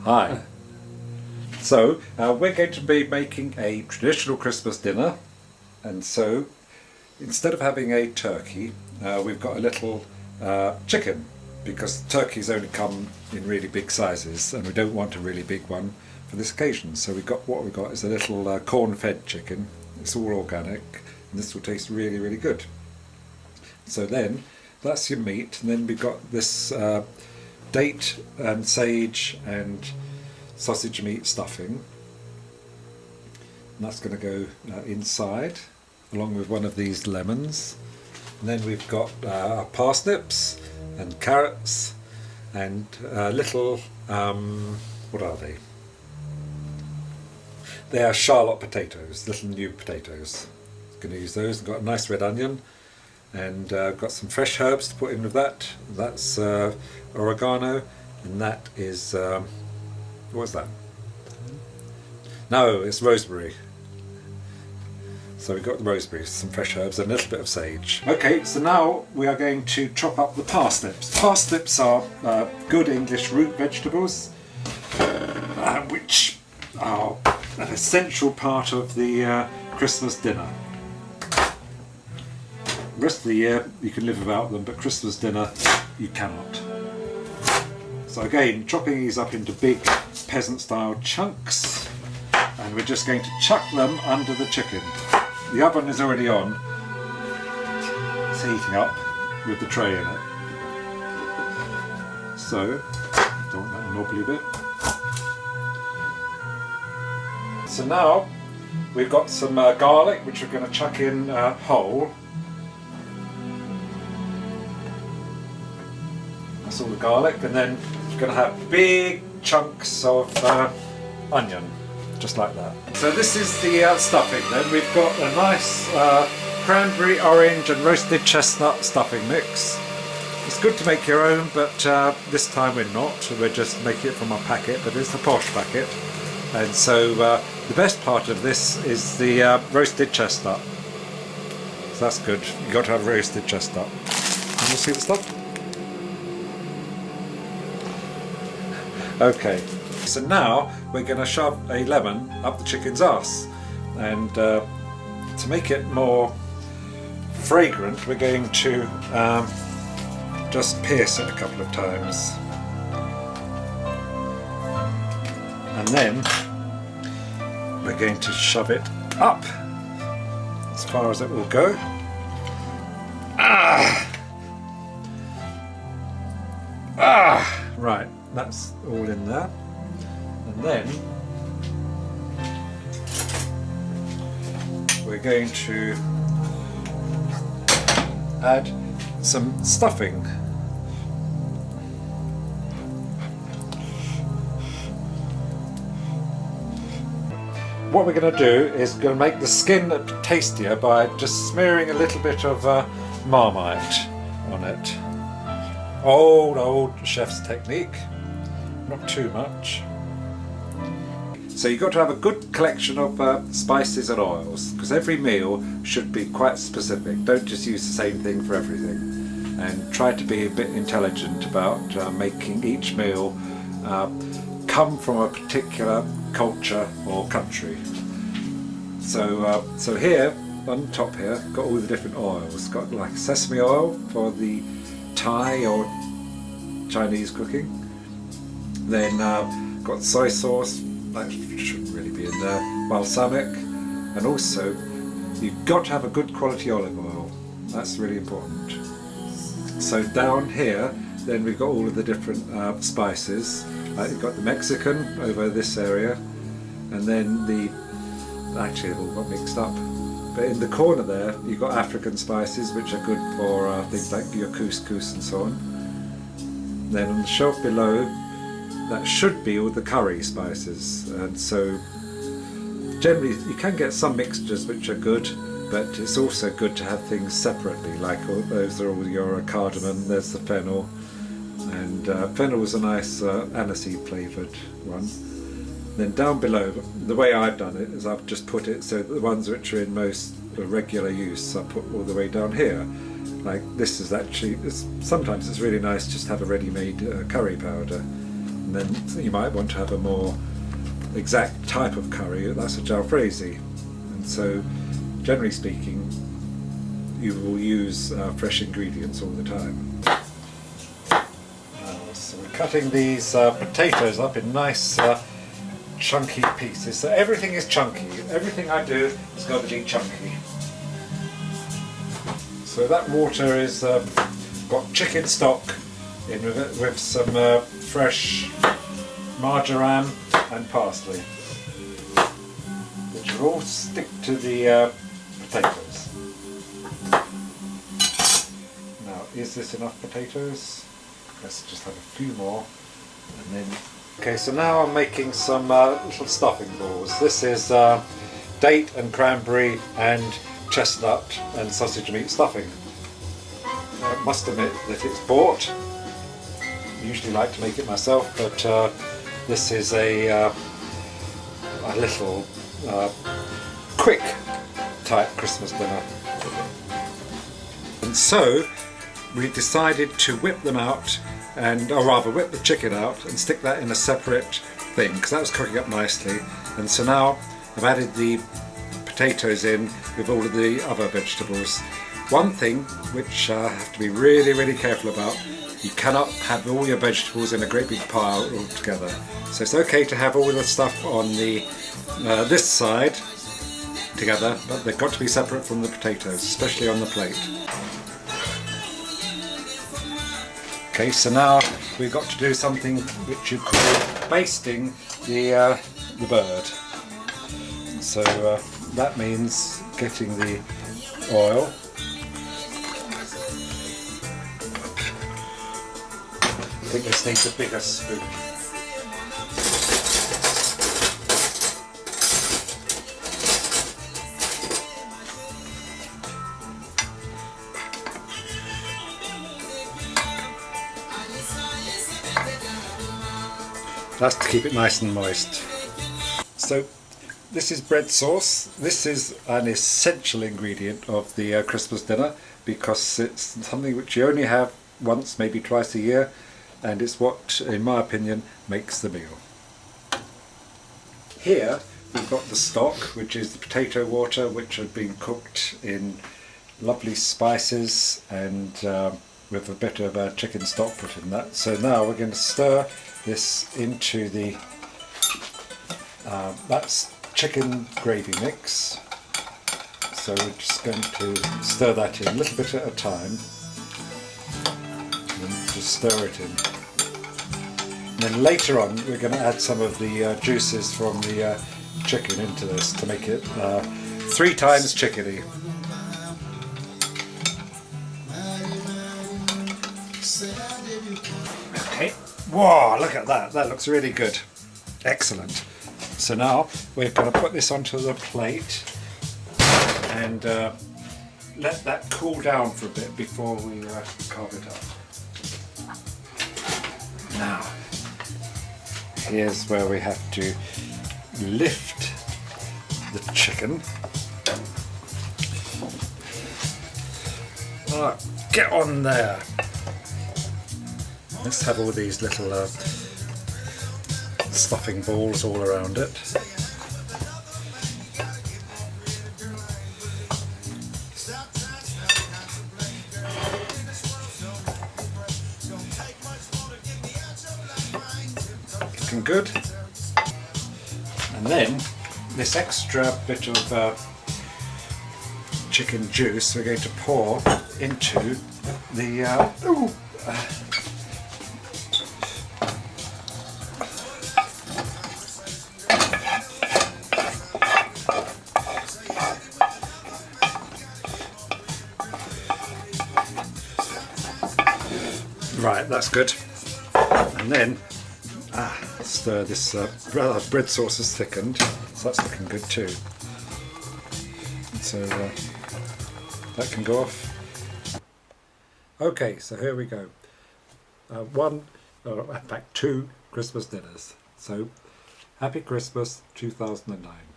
Hi. So we're going to be making a traditional Christmas dinner, and so instead of having a turkey, we've got a little chicken, because turkeys only come in really big sizes and we don't want a really big one for this occasion. So what we've got is a little corn-fed chicken. It's all organic, and this will taste really, really good. So then that's your meat, and then we've got this date and sage and sausage meat stuffing, and that's going to go inside along with one of these lemons. And then we've got our parsnips and carrots and little what are they? They are Charlotte potatoes, little new potatoes. Going to use those. I've got a nice red onion, and got some fresh herbs to put in with that. That's oregano, and that is what's that? No, it's rosemary. So we've got the rosemary, some fresh herbs, and a little bit of sage. Okay, so now we are going to chop up the parsnips. Parsnips are good English root vegetables, which are an essential part of the Christmas dinner. The rest of the year you can live without them, but Christmas dinner you cannot. So again, chopping these up into big peasant style chunks, and we're just going to chuck them under the chicken. The oven is already on, it's heating up with the tray in it. So, don't want that knobbly bit. So now we've got some garlic, which we're going to chuck in whole. That's all the garlic, and then we're going to have big chunks of onion, just like that. So this is the stuffing then. We've got a nice cranberry, orange and roasted chestnut stuffing mix. It's good to make your own, but this time we're not. We're just making it from our packet, but it's the posh packet. And so the best part of this is the roasted chestnut. So that's good. You've got to have roasted chestnut. Can you see the stuff? Okay. So now we're going to shove a lemon up the chicken's arse, and to make it more fragrant we're going to just pierce it a couple of times, and then we're going to shove it up as far as it will go. Right, that's all in there. And then we're going to add some stuffing. What we're going to do is going to make the skin tastier by just smearing a little bit of Marmite on it. Old chef's technique, not too much. So you've got to have a good collection of spices and oils, because every meal should be quite specific. Don't just use the same thing for everything, and try to be a bit intelligent about making each meal come from a particular culture or country. So here on top here, got all the different oils. Got like sesame oil for the Thai or Chinese cooking. Then got soy sauce. That shouldn't really be in there. Balsamic, and also you've got to have a good quality olive oil. That's really important. So down here, then we've got all of the different spices. You've got the Mexican over this area, and then actually they've all got mixed up. But in the corner there, you've got African spices, which are good for things like your couscous and so on. Then on the shelf below, that should be all the curry spices, and so generally you can get some mixtures which are good, but it's also good to have things separately, like those are all your cardamom, there's the fennel, and fennel is a nice aniseed flavoured one. Then down below, the way I've done it is I've just put it so that the ones which are in most regular use I put all the way down here. Like this is actually, sometimes it's really nice just to have a ready-made curry powder. And then you might want to have a more exact type of curry, that's a jalfrezi. And so, generally speaking, you will use fresh ingredients all the time. So we're cutting these potatoes up in nice chunky pieces. So everything is chunky. Everything I do has got to be chunky. So that water is got chicken stock in with it, with some fresh marjoram and parsley, which will all stick to the potatoes. Now, is this enough potatoes? Let's just have a few more, and then. Okay, so now I'm making some little stuffing balls. This is date and cranberry and chestnut and sausage meat stuffing. I must admit that it's bought. I usually like to make it myself, but this is a little quick type Christmas dinner. And so we decided to whip them out, or rather whip the chicken out and stick that in a separate thing, because that was cooking up nicely. And so now I've added the potatoes in with all of the other vegetables. One thing which I have to be really, really careful about, you cannot have all your vegetables in a great big pile all together. So it's okay to have all the stuff on the this side together, but they've got to be separate from the potatoes, especially on the plate. Okay, so now we've got to do something which you call basting the bird. So that means getting the oil, I think this needs a bigger spoon. That's to keep it nice and moist. So this is bread sauce. This is an essential ingredient of the Christmas dinner, because it's something which you only have once, maybe twice a year, and it's what, in my opinion, makes the meal. Here we've got the stock, which is the potato water, which had been cooked in lovely spices and with a bit of chicken stock put in that. So now we're going to stir this into the that's chicken gravy mix. So we're just going to stir that in a little bit at a time, and just stir it in. And then later on we're going to add some of the juices from the chicken into this to make it 3 times chickeny. Okay. Whoa, look at that. That looks really good. Excellent. So now we're going to put this onto the plate and let that cool down for a bit before we carve it up. Now, here's where we have to lift the chicken. Right, get on there. Let's have all these little stuffing balls all around it. Looking good. And then this extra bit of chicken juice we're going to pour into the right, that's good. And then stir this bread sauce has thickened, so that's looking good too. So that can go off. Okay, so here we go. In fact, 2 Christmas dinners. So happy Christmas 2009.